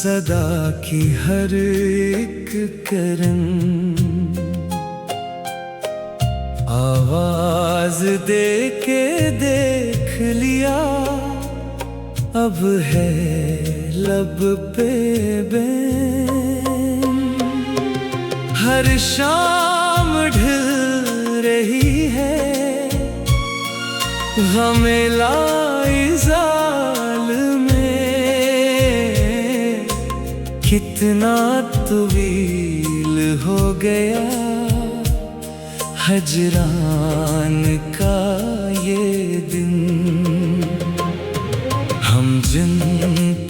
सदा की हर एक किरण आवाज दे के देख लिया, अब है लब पे बैन। हर शाम ढल रही है गमे लाइज़ाल में, कितना तवील हो गया हजरान का ये दिन। हम जिन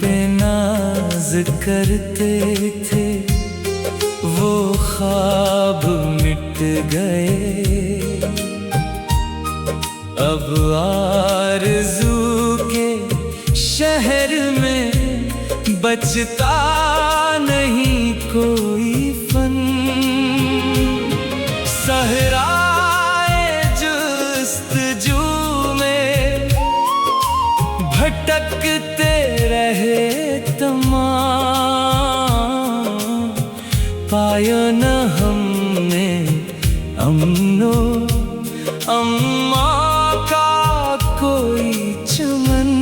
पे नाज करते थे वो ख्वाब मिट गए, अब आरज़ू के शहर में बचता नहीं कोई फन। सहराए जुस्तजू में भटकते रहे तमाम, पाया न हमने अमनो अम्मा का कोई चमन।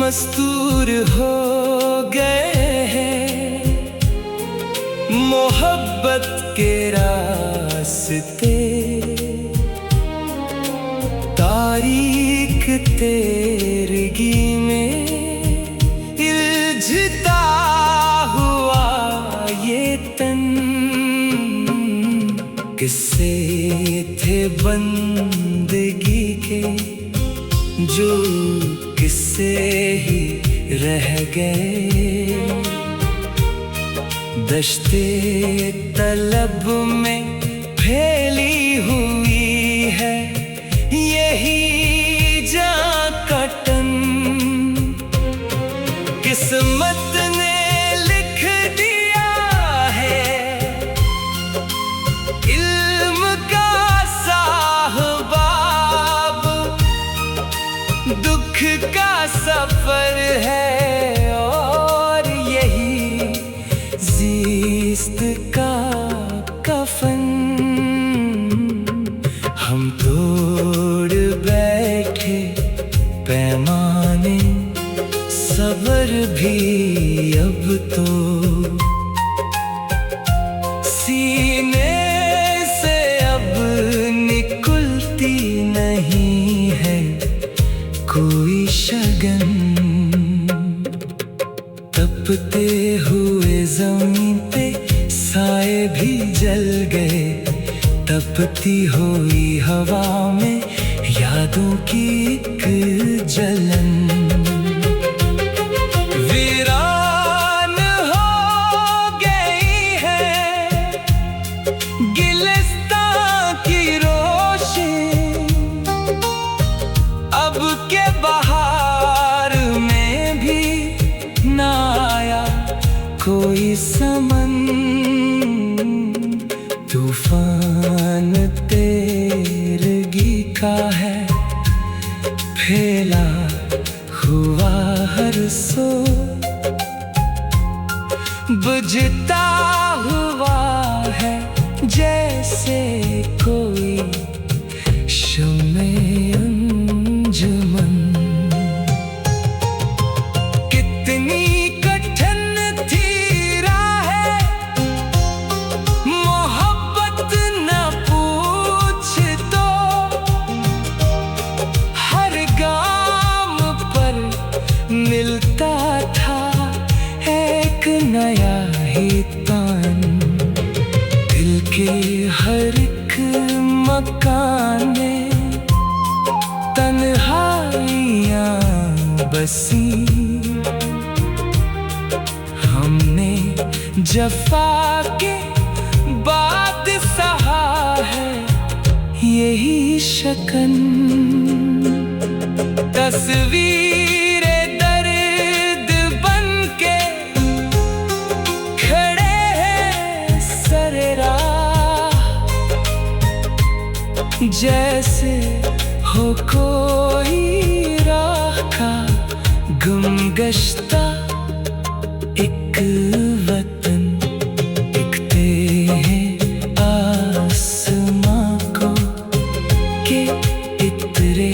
मस्तूर हो गए हैं मोहब्बत के रास्ते, तारीख तेरगी में इल्झता हुआ ये तन। किस्से थे बंदगी के जो किस्से ही रह गए, दश्ते तलब में फैली हुई है यही जां कटन। किस्मत ने लिख दिया है इल्म का साहबाब, दुख का सफर है और यही ज़िस्त का कफन। हम तोड़ बैठे पैमाने, सबर भी अब तो सीने से अब निकलती नहीं है कोई शगन। तपते हुए ज़मीन पे साए भी जल गए, तपती हुई हवा में यादों की एक जलन। वीरान हो गई है गिलिस्तां की रोशनी, अब के बहार में भी ना आया कोई समन। तूफान तेरगी का है फैला हुआ हर सो, बुझता हुआ है जैसे कोई शम्मे अंजुमन। कितनी कठिन थी राहें मोहब्बत न पूछ तो, हर गाम पर मिलता था एक नया ही तान। दिल के हर एक मकान में तन्हाइयाँ बसी, हमने जफा के बाद सहा है यही शकन। तस्वीर दर्द बन के जैसे हो कोई राह का गुमगश्ता एक वतन। दिखते हैं आसमां को के इतरे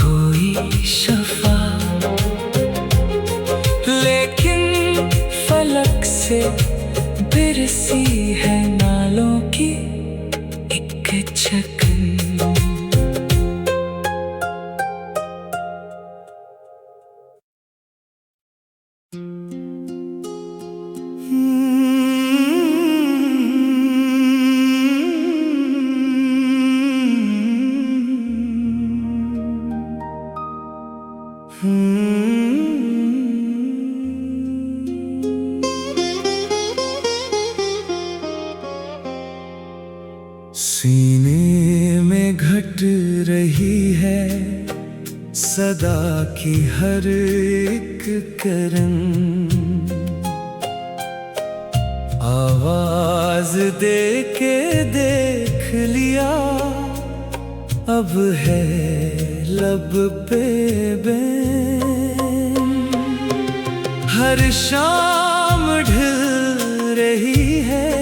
कोई शफा, लेकिन फलक से बिरसी है नालों की एक छकन। सीने में घट रही है सदा की हर एक करन, आवाज दे के देख लिया अब है लब पे बैन। हर शाम ढल रही है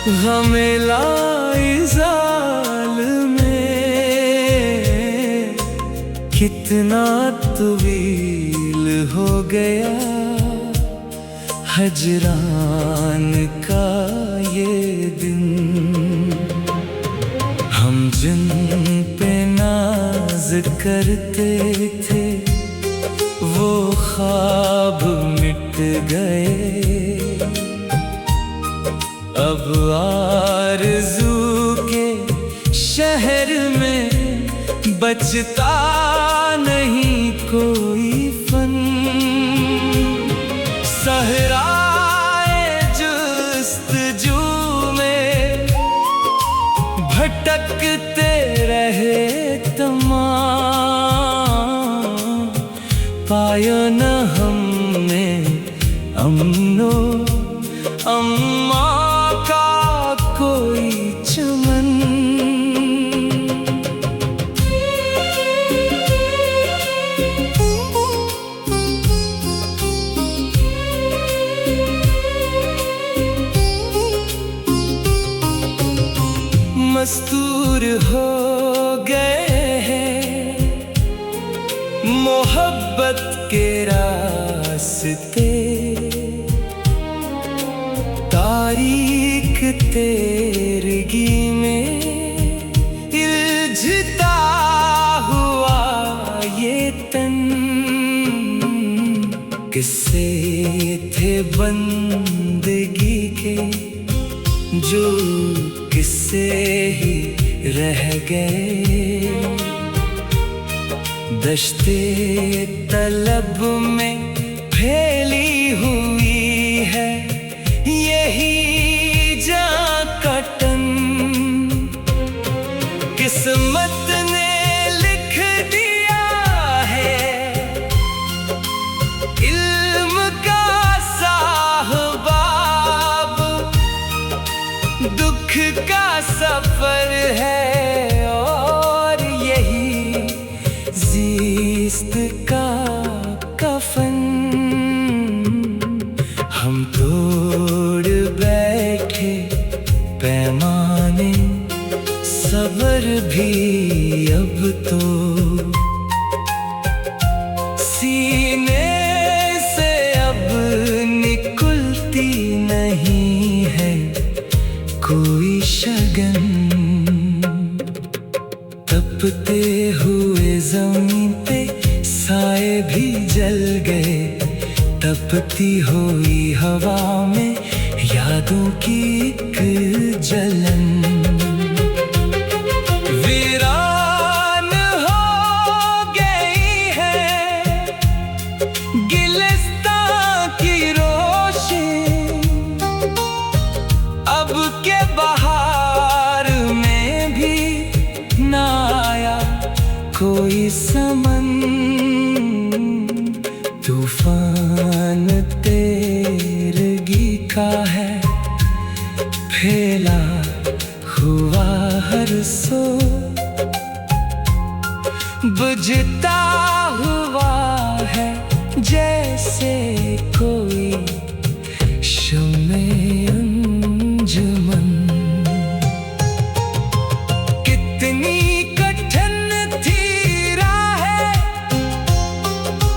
ग़मे लाइज़ाल में, कितना तवील हो गया हजरान का ये दिन। हम जिन पे नाज करते थे वो ख्वाब मिट गए, अब आरज़ू के शहर में बचता नहीं कोई फन। सहराए जुस्तजू में भटकते रहे तमाम, पायो न हमने अमनो अम्मा का कोई चमन। मस्तूर हो गए हैं मोहब्बत के रास्ते, तारीख तेरगी में इल्झता हुआ ये तन। किस्से थे बंदगी के जो किस्से ही रह गए, दश्ते तलब में फैली हुई है यही जाकटन। किस्मत ने लिख दिया है इल्म का साहबाब, दुख का सफर है और यही ज़िस्त का कफन। हम तोड़ बैठे पैमाने सब्र भी अब तो सीने से अब निकलती नहीं है कोई शगन। तपते हुए ज़मीन पे साए भी जल गए, तपती हुई हवा में यादों की एक जलन। वीरान हो गई है गिलिस्तां की रोशनी, अब के बहार में भी ना आया कोई समन। तूफान तेरगी का है फैला हुआ बरसों बुझता हुआ है जैसे कोई शम्मे अंजुमन। कितनी कठिन थी राहें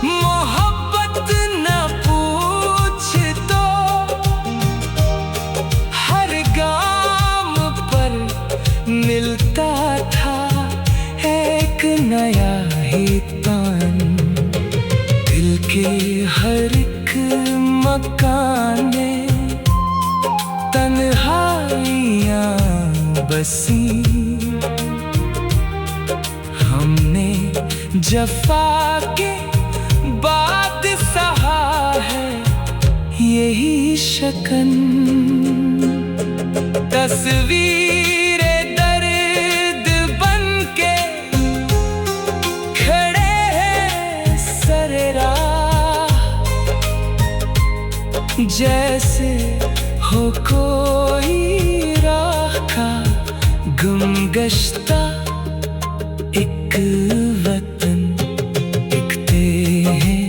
मोहब्बत न पूछ तो, हर गाम पर मिलता था एक नया ही तान। दिल के हर एक मकान में तन्हाइयां बसी। हमने जफा के बाद सहा है यही शकन। तस्वीरें दर्द बन के खड़े हैं सरे राह, जैसे हो कोई राह का गुमगश्ता एक वतन। दिखते हैं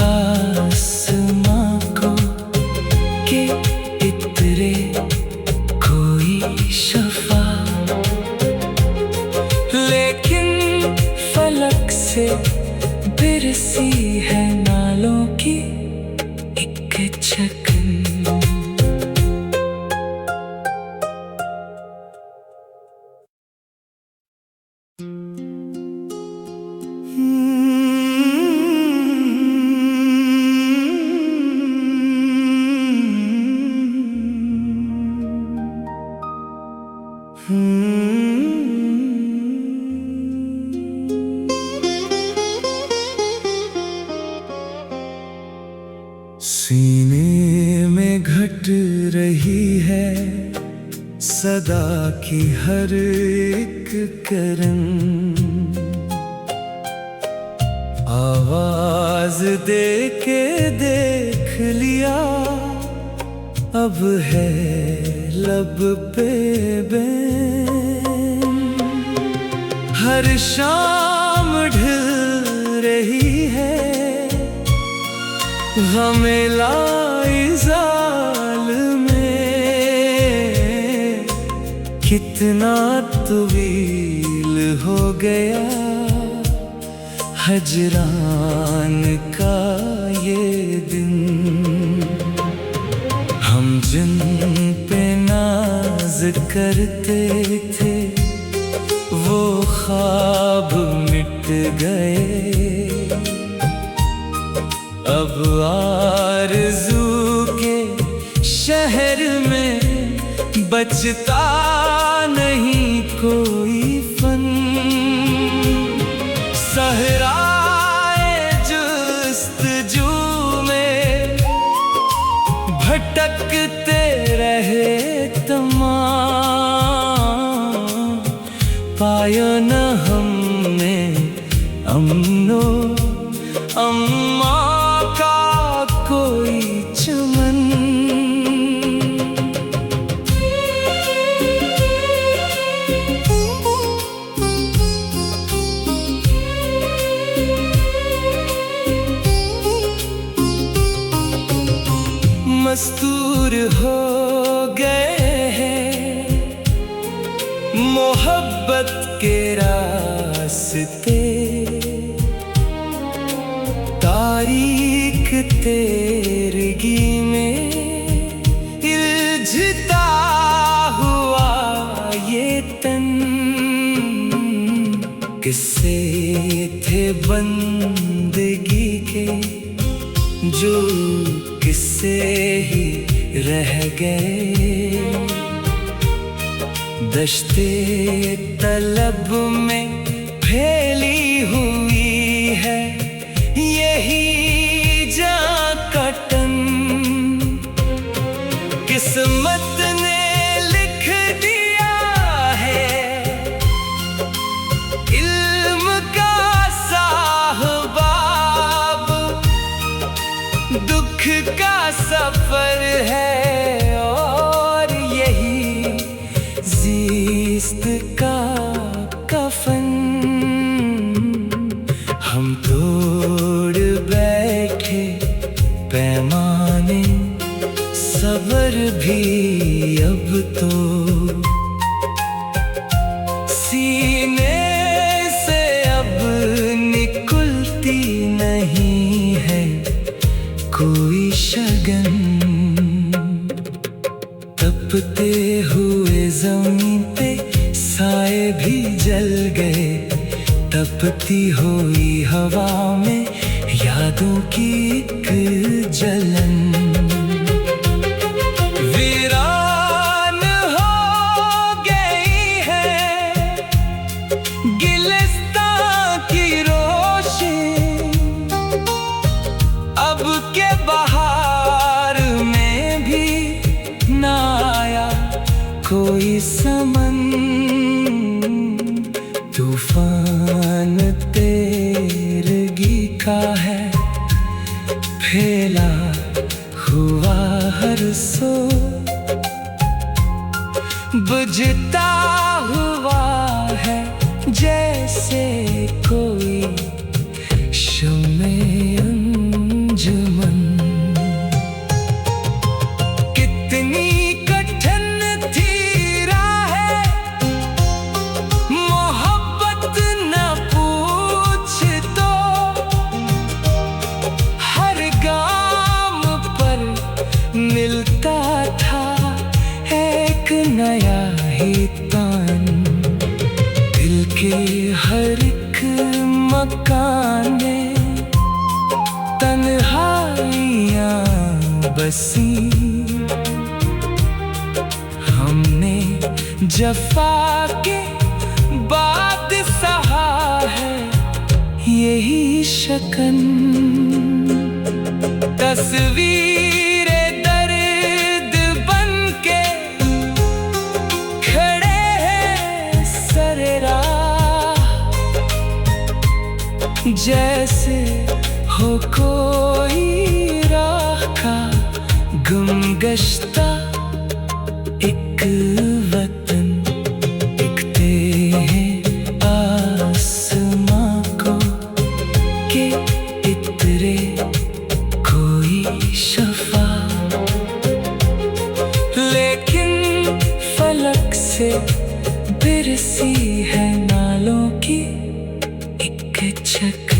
आसमां को के इतरे कोई शफा, लेकिन फलक से बिरसी है नालों की एक छकन। सीने में घट रही है सदा की हर एक करन। आवाज दे के देख लिया अब है लब पे बैन। हर शाम ढल रही है ग़मे लाइज़ाल में। कितना तवील हो गया हजरान का ये दिन। हम जिन पे नाज करते थे वो ख्वाब मिट गए। अब आरज़ू के शहर में बचता नहीं कोई फन। सहराए जुस्तजू में भटकते रहे तमाम। पाया न हमने अमनो अम्मा का कोई चमन। मस्तूर हो गए हैं मोहब्बत के रास्ते। तारीख तेरगी में इल्झता हुआ ये तन। किस्से थे बंदगी के जो किस्से ही रह गए। दश्ते तलब में फैली हुई है यही जां कटन। किस्मत ने लिख दिया है इल्म का साहबाब। दुख का सफर है और यही ज़िस्त का अब तो सीने से अब निकलती नहीं है कोई शगन। तपते हुए जमीन पे साए भी जल गए, तपती हुई हवा में यादों की एक जलन। वीरान हो गई है गिलिस्तां की रोशनी, अब के बहार में भी ना आया कोई समन। तूफान तेरगी का है फैला हुआ हर सो, बुझता हुआ है जैसे कोई शम्मे अंजुमन। कितनी कठिन थी राहें मोहब्बत न पूछ तो, हर गाम पर मिलता था एक नया ही तान। दिल के हर एक मकान में तन्हाइयाँ बसी, हमने जफा के बाद सहा है यही शकन। तस्वीरें दर्द बन के खड़े हैं सरे राह, जैसे हो कोई राह का गुमगश्ता एक वतन। दिखते हैं आसमां को के इतरे कोई शफा, लेकिन फलक से बिरसी है नालों की एक छकन।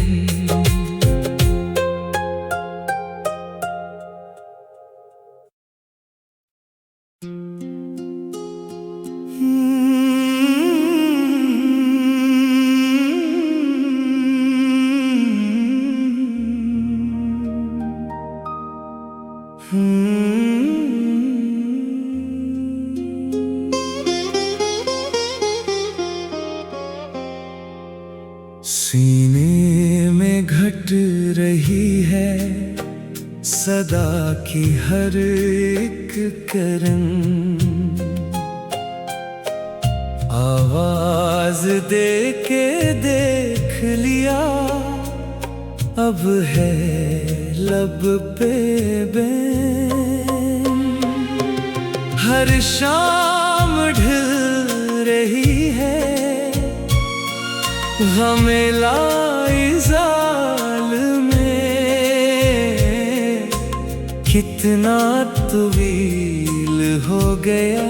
सीने में घट रही है सदा की हर एक करन, आवाज दे के देख लिया अब है लब पे बैन। हर शाम ढल रही है ग़मे लाइज़ाल में, कितना तवील हो गया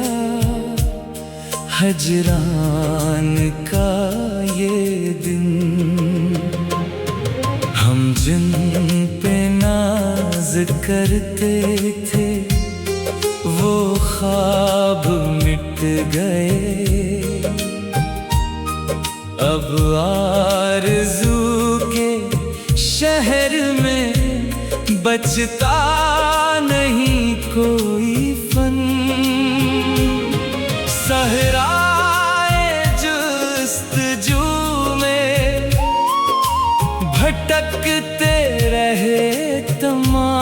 हजरान का ये दिन। हम जिन पे नाज करते थे वो ख्वाब मिट गए, अब आरज़ू के शहर में बचता नहीं कोई फन। सहराए जुस्तजू में भटकते रहे तमाम,